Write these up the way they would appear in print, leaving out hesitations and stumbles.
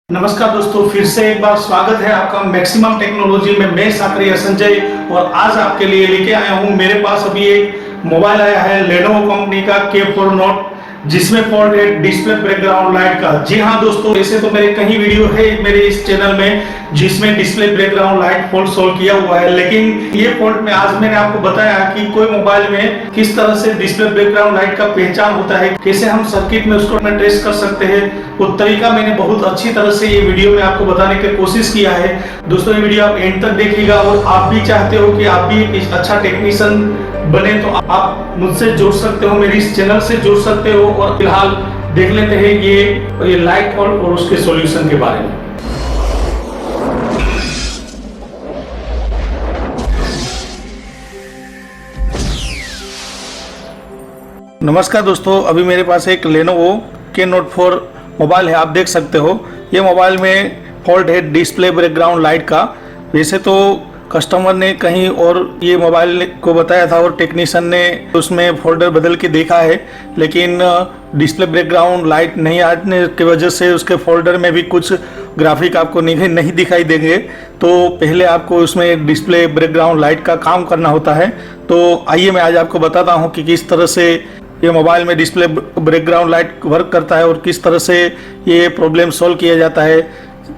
नमस्कार दोस्तों, फिर से एक बार स्वागत है आपका मैक्सिमम टेक्नोलॉजी में। मैं साकरिया संजय और आज आपके लिए लेके आया हूं। मेरे पास अभी एक मोबाइल आया है लेनोवो कंपनी का K4 नोट, जिसमें फॉल्ट है डिस्प्ले बैकग्राउंड लाइट का। जी हाँ दोस्तों, ऐसे तो मेरे कई वीडियो है मेरे इस चैनल में जिसमें display background light fault solve किया हुआ है, लेकिन ये फॉल्ट में आज मैंने आपको बताया कि कोई मोबाइल में किस तरह से डिस्प्ले बैकग्राउंड लाइट का पहचान होता है, कैसे हम सर्किट में उसको ट्रेस कर सकते हैं। वो तरीका मैंने बहुत अच्छी तरह से ये वीडियो में आपको बताने की कोशिश किया है। दोस्तों, ये वीडियो आप एंड तक देखिएगा और आप भी चाहते हो कि आप भी एक अच्छा टेक्नीशियन बने तो आप मुझसे जुड़ सकते हो, मेरे इस चैनल से जुड़ सकते हो। और फिलहाल देख लेते हैं ये लाइट और उसके सॉल्यूशन के बारे में। नमस्कार दोस्तों, अभी मेरे पास एक लेनोवो K Note 4 मोबाइल है। आप देख सकते हो ये मोबाइल में फॉल्ट है डिस्प्ले बैकग्राउंड लाइट का। वैसे तो कस्टमर ने कहीं और ये मोबाइल को बताया था और टेक्नीशियन ने उसमें फोल्डर बदल के देखा है, लेकिन डिस्प्ले बैकग्राउंड लाइट नहीं आने की वजह से उसके फोल्डर में भी कुछ ग्राफिक आपको नहीं दिखाई देंगे। तो पहले आपको उसमें डिस्प्ले बैकग्राउंड लाइट का काम करना होता है। तो आइए मैं आज आपको बताता हूँ कि किस तरह से ये मोबाइल में डिस्प्ले बैकग्राउंड लाइट वर्क करता है और किस तरह से ये प्रॉब्लम सॉल्व किया जाता है।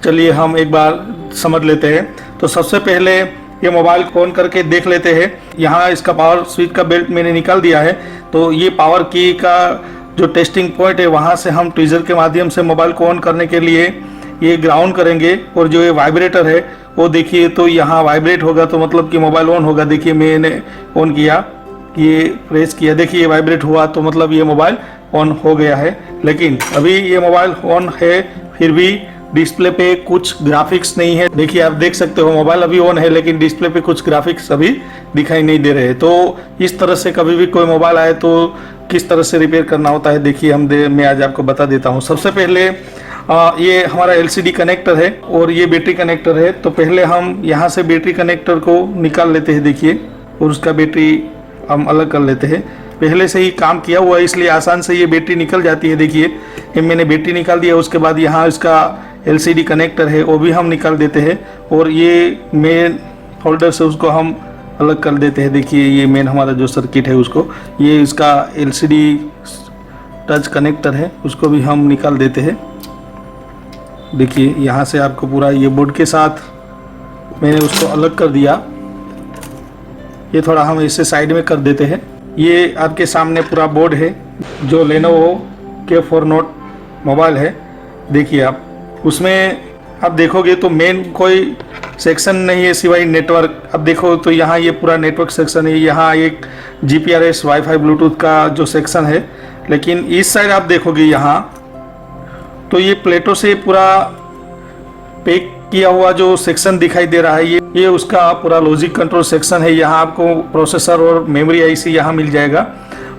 चलिए हम एक बार समझ लेते हैं। तो सबसे पहले ये मोबाइल को ऑन करके देख लेते हैं। यहाँ इसका पावर स्विच का बेल्ट मैंने निकाल दिया है। तो ये पावर की का जो टेस्टिंग पॉइंट है वहाँ से हम ट्विजर के माध्यम से मोबाइल को ऑन करने के लिए ये ग्राउंड करेंगे। और जो ये वाइब्रेटर है वो देखिए, तो यहाँ वाइब्रेट होगा तो मतलब कि मोबाइल ऑन होगा। देखिए मैंने ऑन किया, ये प्रेस किया, देखिए ये वाइब्रेट हुआ तो मतलब ये मोबाइल ऑन हो गया है। लेकिन अभी ये मोबाइल ऑन है फिर भी डिस्प्ले पे कुछ ग्राफिक्स नहीं है। देखिए आप देख सकते हो मोबाइल अभी ऑन है लेकिन डिस्प्ले पे कुछ ग्राफिक्स अभी दिखाई नहीं दे रहे। तो इस तरह से कभी भी कोई मोबाइल आए तो किस तरह से रिपेयर करना होता है देखिए मैं आज आपको बता देता हूँ। सबसे पहले ये हमारा LCD कनेक्टर है और ये बैटरी कनेक्टर है। तो पहले हम यहाँ से बैटरी कनेक्टर को निकाल लेते हैं देखिए, और उसका बैटरी हम अलग कर लेते हैं। पहले से ही काम किया हुआ है इसलिए आसान से ये बैटरी निकल जाती है। देखिए ये मैंने बैटरी निकाल दिया। उसके बाद यहाँ इसका LCD कनेक्टर है वो भी हम निकाल देते हैं और ये मेन होल्डर से उसको हम अलग कर देते हैं। देखिए ये मेन हमारा जो सर्किट है उसको, ये इसका LCD टच कनेक्टर है उसको भी हम निकाल देते हैं। देखिए यहाँ से आपको पूरा ये बोर्ड के साथ मैंने उसको अलग कर दिया। ये थोड़ा हम इसे साइड में कर देते हैं। ये आपके सामने पूरा बोर्ड है जो लेनोवो K4 नोट मोबाइल है। देखिए आप उसमें आप देखोगे तो मेन कोई सेक्शन नहीं है सिवाय नेटवर्क। अब देखो तो यहाँ ये पूरा नेटवर्क सेक्शन है। यहाँ एक GPRS वाईफाई ब्लूटूथ का जो सेक्शन है, लेकिन इस साइड आप देखोगे यहाँ तो ये प्लेटों से पूरा पैक किया हुआ जो सेक्शन दिखाई दे रहा है, ये उसका पूरा लॉजिक कंट्रोल सेक्शन है। यहाँ आपको प्रोसेसर और मेमोरी IC यहाँ मिल जाएगा।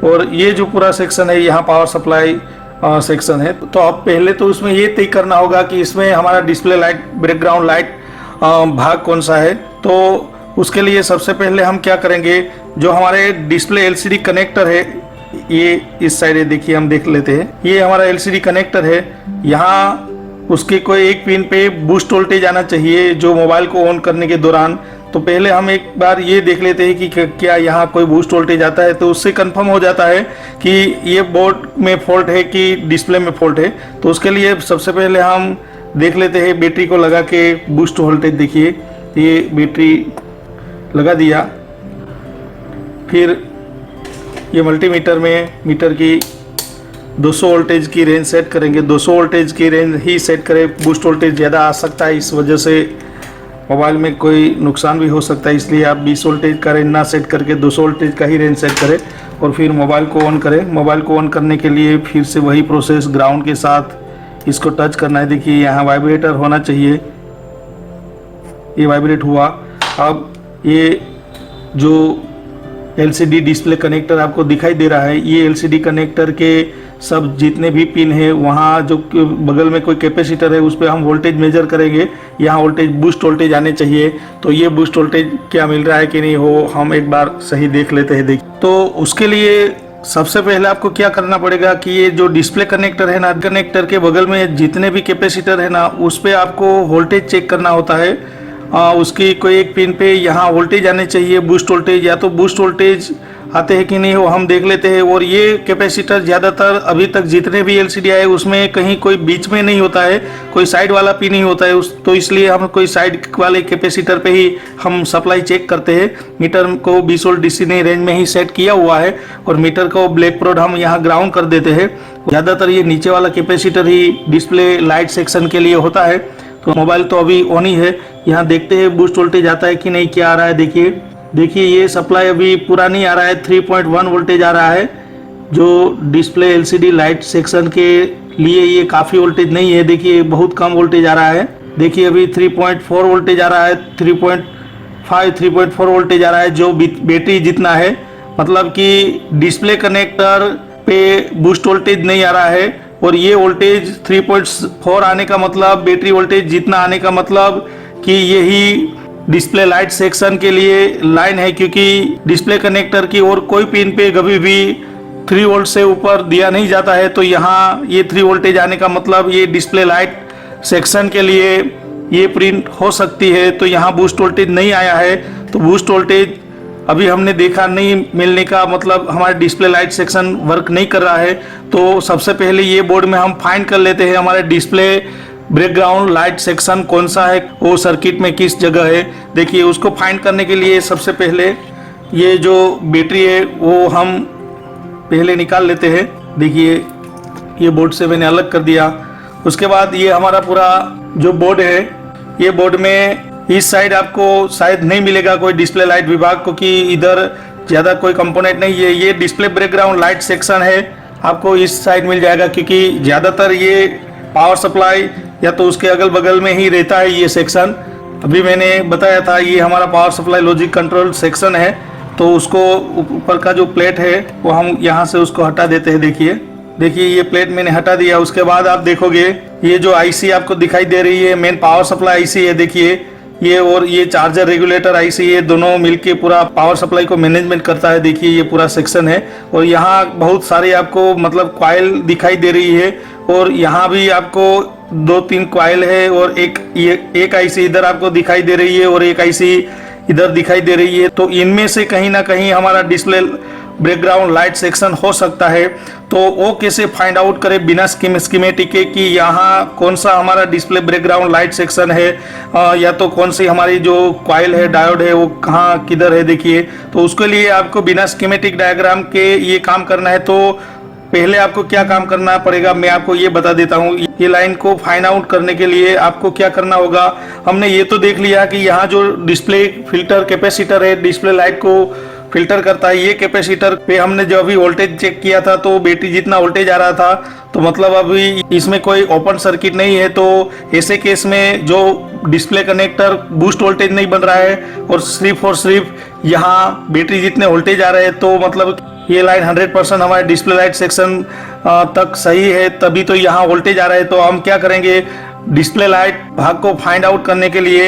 और ये जो पूरा सेक्शन है यहाँ पावर सप्लाई सेक्शन है। तो अब पहले तो उसमें ये तय करना होगा कि इसमें हमारा डिस्प्ले लाइट बैकग्राउंड लाइट भाग कौन सा है। तो उसके लिए सबसे पहले हम क्या करेंगे, जो हमारे डिस्प्ले LCD कनेक्टर है ये इस साइड है, देखिए हम देख लेते हैं। ये हमारा LCD कनेक्टर है, यहाँ उसके कोई एक पिन पे बूस्ट वोल्टेज आना चाहिए जो मोबाइल को ऑन करने के दौरान। तो पहले हम एक बार ये देख लेते हैं कि क्या यहाँ कोई बूस्ट वोल्टेज आता है। तो उससे कंफर्म हो जाता है कि ये बोर्ड में फॉल्ट है कि डिस्प्ले में फॉल्ट है। तो उसके लिए सबसे पहले हम देख लेते हैं बैटरी को लगा के बूस्ट वोल्टेज। देखिए ये बैटरी लगा दिया, फिर ये मल्टीमीटर में मीटर की 200 वोल्टेज की रेंज सेट करेंगे। 200 वोल्टेज की रेंज ही सेट करें, बूस्ट वोल्टेज ज़्यादा आ सकता है, इस वजह से मोबाइल में कोई नुकसान भी हो सकता है। इसलिए आप 20 वोल्टेज का रेंज ना सेट करके 200 वोल्टेज का ही रेंज सेट करें और फिर मोबाइल को ऑन करें। मोबाइल को ऑन करने के लिए फिर से वही प्रोसेस, ग्राउंड के साथ इसको टच करना है। देखिए यहाँ वाइब्रेटर होना चाहिए, ये वाइब्रेट हुआ। अब ये जो LCD डिस्प्ले कनेक्टर आपको दिखाई दे रहा है, ये LCD कनेक्टर के सब जितने भी पिन है वहाँ जो बगल में कोई कैपेसिटर है उस पर हम वोल्टेज मेजर करेंगे। यहाँ वोल्टेज बूस्ट वोल्टेज आने चाहिए। तो ये बूस्ट वोल्टेज क्या मिल रहा है कि नहीं हो हम एक बार सही देख लेते हैं। तो उसके लिए सबसे पहले आपको क्या करना पड़ेगा कि ये जो डिस्प्ले कनेक्टर है ना, कनेक्टर के बगल में जितने भी कैपेसिटर है ना, उस पे आपको वोल्टेज चेक करना होता है। उसकी कोई एक पिन पे यहाँ वोल्टेज आने चाहिए, बूस्ट वोल्टेज, या तो बूस्ट वोल्टेज आते हैं कि नहीं वो हम देख लेते हैं। और ये कैपेसिटर ज़्यादातर अभी तक जितने भी एलसीडी आए उसमें कहीं कोई बीच में नहीं होता है, कोई साइड वाला पिन नहीं होता है। तो इसलिए हम कोई साइड वाले कैपेसिटर पे ही हम सप्लाई चेक करते हैं। मीटर को 20 वोल्ट डीसी ने रेंज में ही सेट किया हुआ है और मीटर को ब्लैक प्रोड हम यहाँ ग्राउंड कर देते हैं। ज़्यादातर ये नीचे वाला कैपेसिटर ही डिस्प्ले लाइट सेक्शन के लिए होता है। तो मोबाइल तो अभी ऑन ही है, यहाँ देखते हैं बूस्ट वोल्टेज आता है कि नहीं, क्या आ रहा है। देखिए ये सप्लाई अभी पूरा नहीं आ रहा है, 3.1 वोल्टेज आ रहा है, जो डिस्प्ले एलसीडी लाइट सेक्शन के लिए ये काफ़ी वोल्टेज नहीं है। देखिए बहुत कम वोल्टेज आ रहा है। देखिए अभी 3.4 वोल्टेज आ रहा है, 3.4 वोल्टेज आ रहा है, जो बैटरी जितना है। मतलब कि डिस्प्ले कनेक्टर पे बूस्ट वोल्टेज नहीं आ रहा है। और ये वोल्टेज 3.4 आने का मतलब, बैटरी वोल्टेज जितना आने का मतलब कि यही डिस्प्ले लाइट सेक्शन के लिए लाइन है, क्योंकि डिस्प्ले कनेक्टर की और कोई पिन पे कभी भी 3 वोल्ट से ऊपर दिया नहीं जाता है। तो यहाँ ये 3 वोल्टेज आने का मतलब ये डिस्प्ले लाइट सेक्शन के लिए ये प्रिंट हो सकती है। तो यहाँ बूस्ट वोल्टेज नहीं आया है, तो बूस्ट वोल्टेज अभी हमने देखा नहीं मिलने का मतलब हमारे डिस्प्ले लाइट सेक्शन वर्क नहीं कर रहा है। तो सबसे पहले ये बोर्ड में हम फाइंड कर लेते हैं हमारे डिस्प्ले बैकग्राउंड लाइट सेक्शन कौन सा है, वो सर्किट में किस जगह है। देखिए उसको फाइंड करने के लिए सबसे पहले ये जो बैटरी है वो हम पहले निकाल लेते हैं। देखिए ये बोर्ड से मैंने अलग कर दिया। उसके बाद ये हमारा पूरा जो बोर्ड है, ये बोर्ड में इस साइड आपको शायद नहीं मिलेगा कोई डिस्प्ले लाइट विभाग, क्योंकि इधर ज़्यादा कोई कंपोनेंट नहीं है। ये डिस्प्ले बैकग्राउंड लाइट सेक्शन है, आपको इस साइड मिल जाएगा, क्योंकि ज़्यादातर ये पावर सप्लाई या तो उसके अगल बगल में ही रहता है ये सेक्शन। अभी मैंने बताया था ये हमारा power supply logic control section है। तो उसको ऊपर का जो प्लेट है वो हम यहाँ से उसको हटा देते हैं। देखिए ये प्लेट मैंने हटा दिया। उसके बाद आप देखोगे ये जो आईसी आपको दिखाई दे रही है, मेन पावर सप्लाई आईसी है। देखिए ये और ये चार्जर रेगुलेटर आईसी, ये दोनों मिलके पूरा पावर सप्लाई को मैनेजमेंट करता है। देखिए ये पूरा सेक्शन है और यहाँ बहुत सारे आपको मतलब कॉइल दिखाई दे रही है। और यहाँ भी आपको 2-3 कॉइल है और एक आईसी इधर आपको दिखाई दे रही है और एक आईसी इधर दिखाई दे रही है। तो इनमें से कहीं ना कहीं हमारा डिस्प्ले बैकग्राउंड लाइट सेक्शन हो सकता है। तो वो कैसे फाइंड आउट करें बिना स्कीमेटिक के कि यहाँ कौन सा हमारा डिस्प्ले बैकग्राउंड लाइट सेक्शन है, या तो कौन सी हमारी जो कॉइल है, डायोड है, वो कहाँ किधर है। देखिए तो उसके लिए आपको बिना स्कीमेटिक डायग्राम के ये काम करना है। तो पहले आपको क्या काम करना पड़ेगा मैं आपको ये बता देता हूँ। ये लाइन को फाइंड आउट करने के लिए आपको क्या करना होगा, हमने ये तो देख लिया कि यहाँ जो डिस्प्ले फिल्टर कैपेसिटर है, डिस्प्ले लाइट को फिल्टर करता है, ये कैपेसिटर पे हमने जो अभी वोल्टेज चेक किया था तो बैटरी जितना वोल्टेज आ रहा था, तो मतलब अभी इसमें कोई ओपन सर्किट नहीं है। तो ऐसे केस में जो डिस्प्ले कनेक्टर बूस्ट वोल्टेज नहीं बन रहा है और सिर्फ यहाँ बैटरी जितने वोल्टेज आ रहे हैं, तो मतलब ये लाइन 100% हमारे डिस्प्ले लाइट सेक्शन तक सही है, तभी तो यहाँ वोल्टेज आ रहा है। तो हम क्या करेंगे, डिस्प्ले लाइट भाग को फाइंड आउट करने के लिए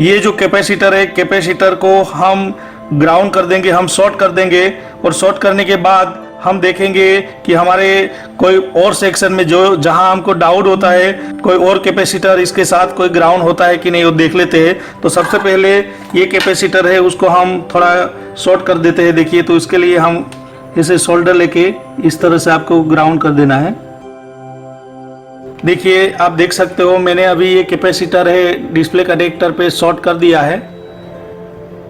ये जो कैपेसिटर है, कैपेसिटर को हम ग्राउंड कर देंगे, हम शॉर्ट कर देंगे। और शॉर्ट करने के बाद हम देखेंगे कि हमारे कोई और सेक्शन में जो जहां हमको डाउट होता है कोई और कैपेसिटर इसके साथ कोई ग्राउंड होता है कि नहीं, वो देख लेते हैं। तो सबसे पहले ये कैपेसिटर है उसको हम थोड़ा शॉर्ट कर देते हैं। देखिए तो इसके लिए हम इसे शोल्डर लेके इस तरह से आपको ग्राउंड कर देना है। देखिए आप देख सकते हो मैंने अभी ये कैपेसिटर है डिस्प्ले कनेक्टर पे शॉर्ट कर दिया है।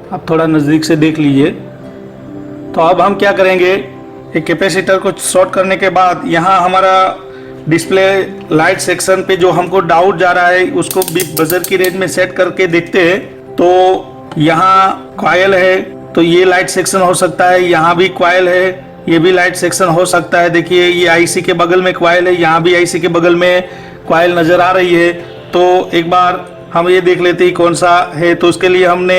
आप थोड़ा नज़दीक से देख लीजिए। तो अब हम क्या करेंगे, एक कैपेसिटर को शॉर्ट करने के बाद यहाँ हमारा डिस्प्ले लाइट सेक्शन पे जो हमको डाउट जा रहा है उसको भी बजर की रेंज में सेट करके देखते हैं। तो यहाँ कॉइल है तो ये लाइट सेक्शन हो सकता है, यहाँ भी कॉइल है, ये भी लाइट सेक्शन हो सकता है। देखिए ये आईसी के बगल में कॉइल है, यहाँ भी आईसी के बगल में कॉइल नज़र आ रही है। तो एक बार हम ये देख लेते हैं कौन सा है। तो उसके लिए हमने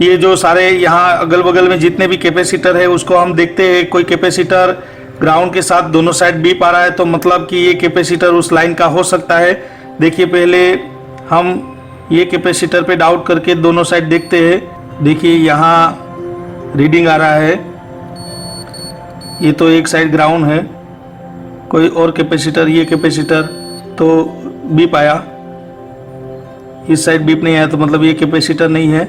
ये जो सारे यहाँ अगल बगल में जितने भी कैपेसिटर है उसको हम देखते हैं। कोई कैपेसिटर ग्राउंड के साथ दोनों साइड बीप आ रहा है तो मतलब कि ये कैपेसिटर उस लाइन का हो सकता है। देखिए पहले हम ये कैपेसिटर पे डाउट करके दोनों साइड देखते हैं। देखिए यहाँ रीडिंग आ रहा है, ये तो एक साइड ग्राउंड है, कोई और कैपेसिटर, ये कैपेसिटर तो बीप आया, इस साइड बीप नहीं आया, तो मतलब ये कैपेसिटर नहीं है।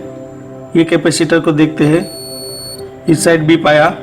ये कैपेसिटर को देखते हैं, इस साइड बीप आया,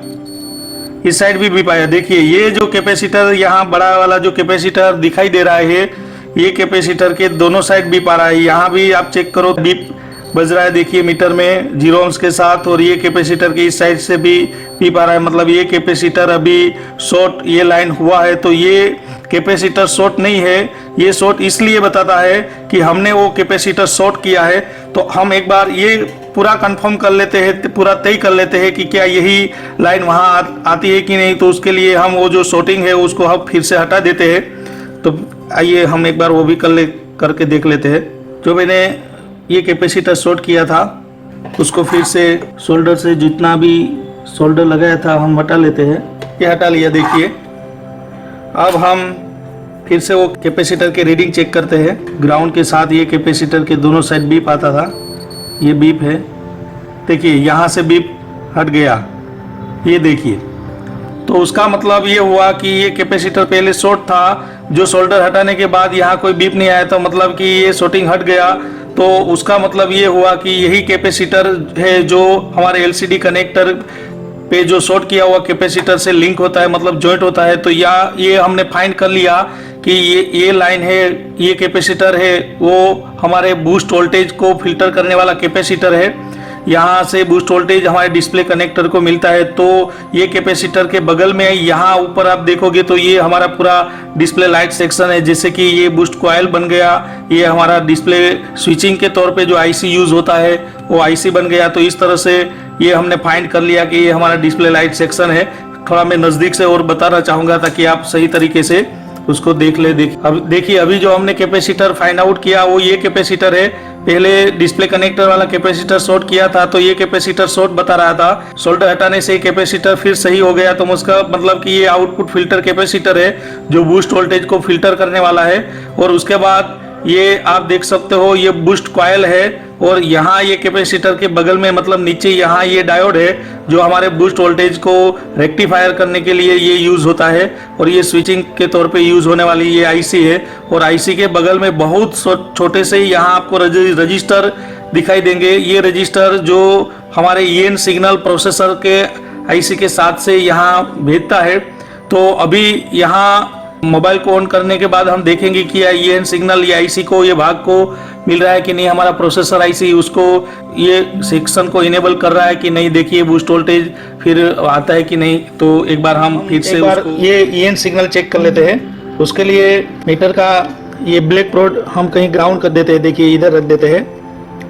इस साइड भी बीप आया। देखिए ये जो कैपेसिटर यहाँ बड़ा वाला जो कैपेसिटर दिखाई दे रहा है, ये कैपेसिटर के दोनों साइड बीप आ रहा है। यहाँ भी आप चेक करो, बीप बज रहा है, देखिए मीटर में 0 ohms के साथ। और ये कैपेसिटर के इस साइड से भी बीप आ रहा है, मतलब ये कैपेसिटर अभी शॉर्ट, ये लाइन हुआ है। तो ये कैपेसिटर शॉर्ट नहीं है, ये शॉर्ट इसलिए बताता है कि हमने वो कैपेसिटर शॉर्ट किया है। तो हम एक बार ये पूरा कंफर्म कर लेते हैं, पूरा तय कर लेते हैं कि क्या यही लाइन वहाँ आती है कि नहीं। तो उसके लिए हम वो जो शॉर्टिंग है उसको हम फिर से हटा देते हैं। तो आइए हम एक बार वो भी करके देख लेते हैं। जो मैंने ये कैपेसिटर शॉर्ट किया था उसको फिर से सोल्डर से जितना भी सोल्डर लगाया था हम हटा लेते हैं। ये हटा लिया, देखिए। अब हम फिर से वो कैपेसिटर के रीडिंग चेक करते हैं। ग्राउंड के साथ ये कैपेसिटर के दोनों साइड बीप आता था, ये बीप है, देखिए यहाँ से बीप हट गया, ये देखिए। तो उसका मतलब ये हुआ कि ये कैपेसिटर पहले शॉर्ट था, जो सोल्डर हटाने के बाद यहाँ कोई बीप नहीं आया, तो मतलब कि ये शॉर्टिंग हट गया। तो उसका मतलब ये हुआ कि यही कैपेसिटर है जो हमारे एलसीडी कनेक्टर पे जो शॉर्ट किया हुआ कैपेसिटर से लिंक होता है, मतलब जॉइंट होता है। तो ये हमने फाइंड कर लिया कि ये लाइन है, ये कैपेसिटर है, वो हमारे बूस्ट वोल्टेज को फिल्टर करने वाला कैपेसिटर है। यहाँ से बूस्ट वोल्टेज हमारे डिस्प्ले कनेक्टर को मिलता है। तो ये कैपेसिटर के बगल में यहाँ ऊपर आप देखोगे तो ये हमारा पूरा डिस्प्ले लाइट सेक्शन है। जैसे कि ये बूस्ट कॉइल बन गया, ये हमारा डिस्प्ले स्विचिंग के तौर पे जो आईसी यूज होता है वो आईसी बन गया। तो इस तरह से ये हमने फाइंड कर लिया कि ये हमारा डिस्प्ले लाइट सेक्शन है। थोड़ा मैं नज़दीक से और बताना चाहूँगा ताकि आप सही तरीके से उसको देख ले। अब देखिए, अभी जो हमने कैपेसिटर फाइंड आउट किया वो ये कैपेसिटर है। पहले डिस्प्ले कनेक्टर वाला कैपेसिटर शॉर्ट किया था, तो ये कैपेसिटर शॉर्ट बता रहा था। सोल्डर हटाने से कैपेसिटर फिर सही हो गया। तो उसका मतलब कि ये आउटपुट फिल्टर कैपेसिटर है जो बूस्ट वोल्टेज को फिल्टर करने वाला है। और उसके बाद ये आप देख सकते हो, ये बूस्ट कॉइल है। और यहाँ ये कैपेसिटर के बगल में, मतलब नीचे यहाँ ये डायोड है जो हमारे बूस्ट वोल्टेज को रेक्टिफायर करने के लिए ये यूज़ होता है। और ये स्विचिंग के तौर पे यूज़ होने वाली ये आईसी है। और आईसी के बगल में बहुत छोटे से यहाँ आपको रजिस्टर दिखाई देंगे। ये रजिस्टर जो हमारे ईएन सिग्नल प्रोसेसर के आईसी के साथ से यहाँ भेजता है। तो अभी यहाँ मोबाइल को ऑन करने के बाद हम देखेंगे कि ये सिग्नल ये आईसी को, ये भाग को मिल रहा है कि नहीं। हमारा प्रोसेसर आईसी उसको ये सेक्शन को इनेबल कर रहा है कि नहीं। देखिए बूस्ट वोल्टेज फिर आता है कि नहीं। तो एक बार हम फिर से ये ईएन सिग्नल चेक कर लेते हैं। उसके लिए मीटर का ये ब्लैक प्रोड हम कहीं ग्राउंड कर देते हैं। देखिए इधर रख देते हैं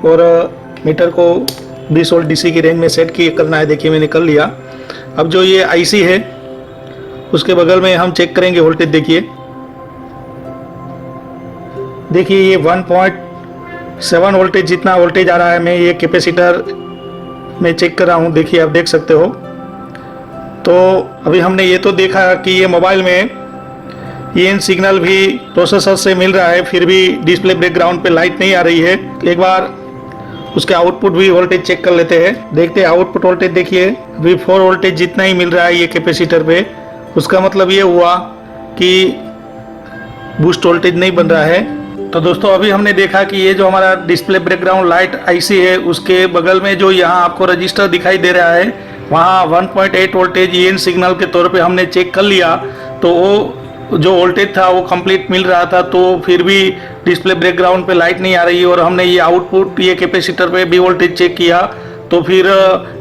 और मीटर को 20 वोल्ट डीसी की रेंज में सेट करना है। देखिए मैंने कर लिया। अब जो ये आईसी है उसके बगल में हम चेक करेंगे वोल्टेज। देखिए ये 1.7 वोल्टेज जितना वोल्टेज आ रहा है। मैं ये कैपेसिटर में चेक कर रहा हूँ, देखिए आप देख सकते हो। तो अभी हमने ये तो देखा कि ये मोबाइल में ईएन सिग्नल भी प्रोसेसर से मिल रहा है, फिर भी डिस्प्ले बैकग्राउंड पे लाइट नहीं आ रही है। एक बार उसके आउटपुट भी वोल्टेज चेक कर लेते हैं। देखते हैं आउटपुट वोल्टेज। देखिए अभी 4 वोल्टेज जितना ही मिल रहा है ये कैपेसिटर पे। उसका मतलब ये हुआ कि बूस्ट वोल्टेज नहीं बन रहा है। तो दोस्तों अभी हमने देखा कि ये जो हमारा डिस्प्ले बैकग्राउंड लाइट आईसी है उसके बगल में जो यहाँ आपको रजिस्टर दिखाई दे रहा है वहाँ 1.8 वोल्टेज ईएन सिग्नल के तौर पे हमने चेक कर लिया। तो वो जो वोल्टेज था वो कंप्लीट मिल रहा था। तो फिर भी डिस्प्ले बैकग्राउंड पे लाइट नहीं आ रही है। और हमने ये आउटपुट ये कैपेसिटर पे भी वोल्टेज चेक किया तो फिर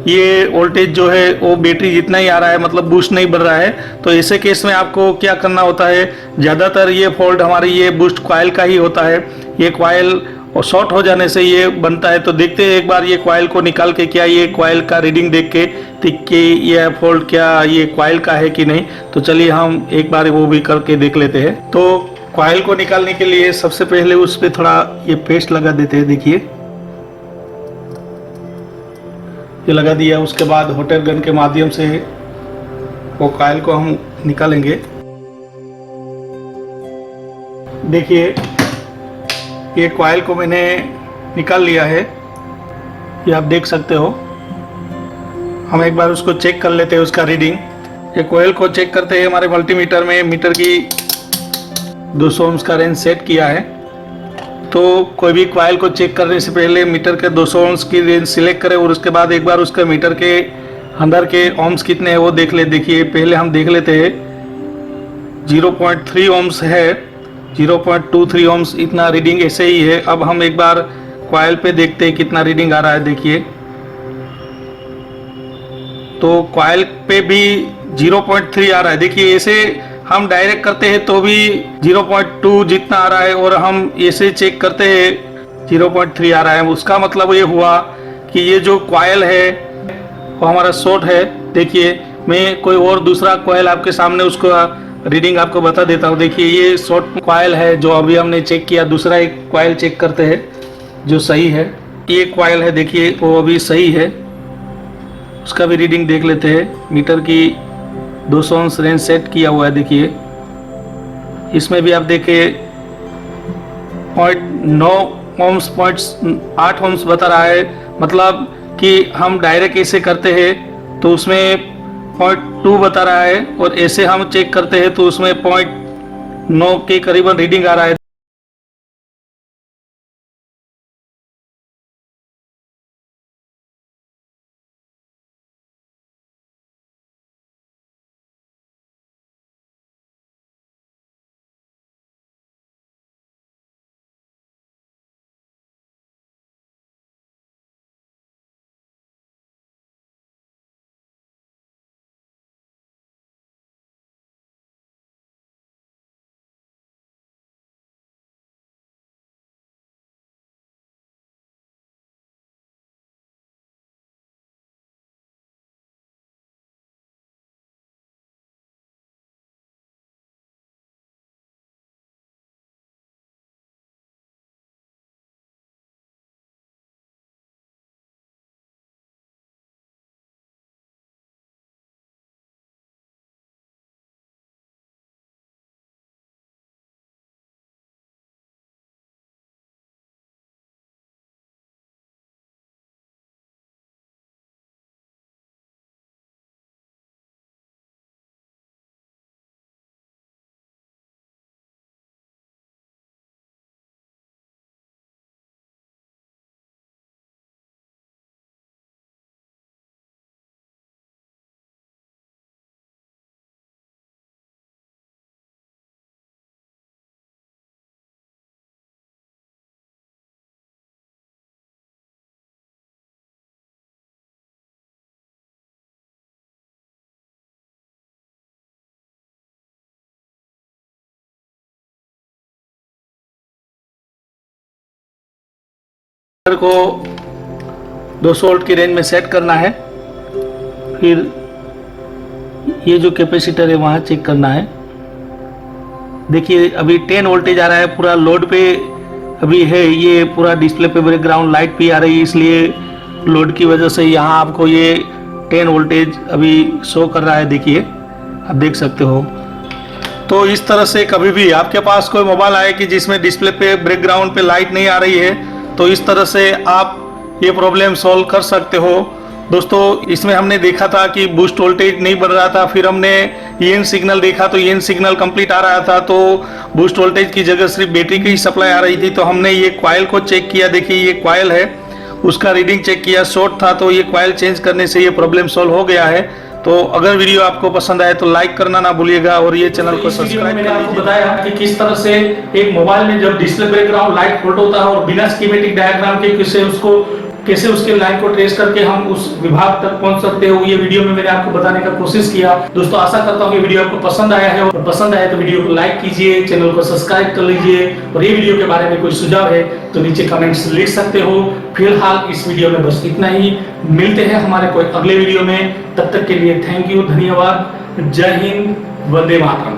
ये वोल्टेज जो है वो बैटरी जितना ही आ रहा है, मतलब बूस्ट नहीं बन रहा है। तो ऐसे केस में आपको क्या करना होता है, ज़्यादातर ये फॉल्ट हमारी ये बूस्ट कॉइल का ही होता है। ये कॉइल शॉर्ट हो जाने से ये बनता है। तो देखते हैं एक बार ये कॉइल को निकाल के, क्या ये कॉइल का रीडिंग देख के ये फॉल्ट क्या ये कॉइल का है कि नहीं। तो चलिए हम एक बार वो भी करके देख लेते हैं। तो कॉइल को निकालने के लिए सबसे पहले उस पर थोड़ा ये पेस्ट लगा देते हैं। देखिए ये लगा दिया। उसके बाद हॉट एयर गन के माध्यम से वो कॉइल को हम निकालेंगे। देखिए ये कॉइल को मैंने निकाल लिया है, ये आप देख सकते हो। हम एक बार उसको चेक कर लेते हैं उसका रीडिंग। ये कोयल को चेक करते हैं हमारे मल्टीमीटर में। मीटर की 200 ohms का रेंज सेट किया है। तो कोई भी कॉइल को चेक करने से पहले मीटर के 200 ohms की रेंज सिलेक्ट करें और उसके बाद एक बार उसका मीटर के अंदर के ohms कितने हैं वो देख ले। देखिए पहले हम देख लेते हैं 0.3 ohms है, 0.23 ohms इतना रीडिंग ऐसे ही है। अब हम एक बार कॉइल पे देखते हैं कितना रीडिंग आ रहा है। देखिए तो कॉइल पे भी 0.3 आ रहा है। देखिए ऐसे हम डायरेक्ट करते हैं तो भी 0.2 जितना आ रहा है और हम ऐसे चेक करते हैं 0.3 आ रहा है। उसका मतलब ये हुआ कि ये जो कॉइल है वो हमारा शॉर्ट है। देखिए मैं कोई और दूसरा कॉइल आपके सामने उसका रीडिंग आपको बता देता हूँ। देखिए ये शॉर्ट कॉइल है जो अभी हमने चेक किया। दूसरा एक कॉइल चेक करते हैं जो सही है। ये कॉइल है, देखिए वो अभी सही है, उसका भी रीडिंग देख लेते हैं। मीटर की 200 ohms रेंज सेट किया हुआ है। देखिए इसमें भी आप देखिए 0.9 ohms 0.8 ohms बता रहा है। मतलब कि हम डायरेक्ट ऐसे करते हैं तो उसमें 0.2 बता रहा है और ऐसे हम चेक करते हैं तो उसमें 0.9 के करीबन रीडिंग आ रहा है। को 200 वोल्ट की रेंज में सेट करना है। फिर ये जो कैपेसिटर है वहाँ चेक करना है। देखिए अभी 10 वोल्टेज आ रहा है, पूरा लोड पे अभी है। ये पूरा डिस्प्ले पे बैकग्राउंड लाइट भी आ रही है, इसलिए लोड की वजह से यहाँ आपको ये 10 वोल्टेज अभी शो कर रहा है। देखिए आप देख सकते हो। तो इस तरह से कभी भी आपके पास कोई मोबाइल आए कि जिसमें डिस्प्ले पे बैकग्राउंड पे लाइट नहीं आ रही है तो इस तरह से आप ये प्रॉब्लम सॉल्व कर सकते हो। दोस्तों इसमें हमने देखा था कि बूस्ट वोल्टेज नहीं बन रहा था, फिर हमने EN सिग्नल देखा तो EN सिग्नल कंप्लीट आ रहा था, तो बूस्ट वोल्टेज की जगह सिर्फ बैटरी की ही सप्लाई आ रही थी। तो हमने ये कॉइल को चेक किया। देखिए ये कॉइल है, उसका रीडिंग चेक किया, शॉर्ट था, तो ये कॉइल चेंज करने से ये प्रॉब्लम सॉल्व हो गया है। तो अगर वीडियो आपको पसंद आए तो लाइक करना ना भूलिएगा और ये चैनल को सब्सक्राइब। मैंने आपको बताया कि किस तरह से एक मोबाइल में जब डिस्प्ले बैकग्राउंड लाइट फॉल्ट होता है और बिना स्कीमेटिक डायग्राम के कैसे उसके लाइन को ट्रेस करके हम उस विभाग तक पहुंच सकते हो, ये वीडियो में मैंने आपको बताने का कोशिश किया। दोस्तों आशा करता हूँ कि वीडियो आपको पसंद आया है, और पसंद आया तो वीडियो को लाइक कीजिए, चैनल को सब्सक्राइब कर लीजिए, और ये वीडियो के बारे में कोई सुझाव है तो नीचे कमेंट्स लिख सकते हो। फिलहाल इस वीडियो में बस इतना ही, मिलते हैं हमारे कोई अगले वीडियो में। तब तक के लिए थैंक यू, धन्यवाद, जय हिंद, वंदे मातरम।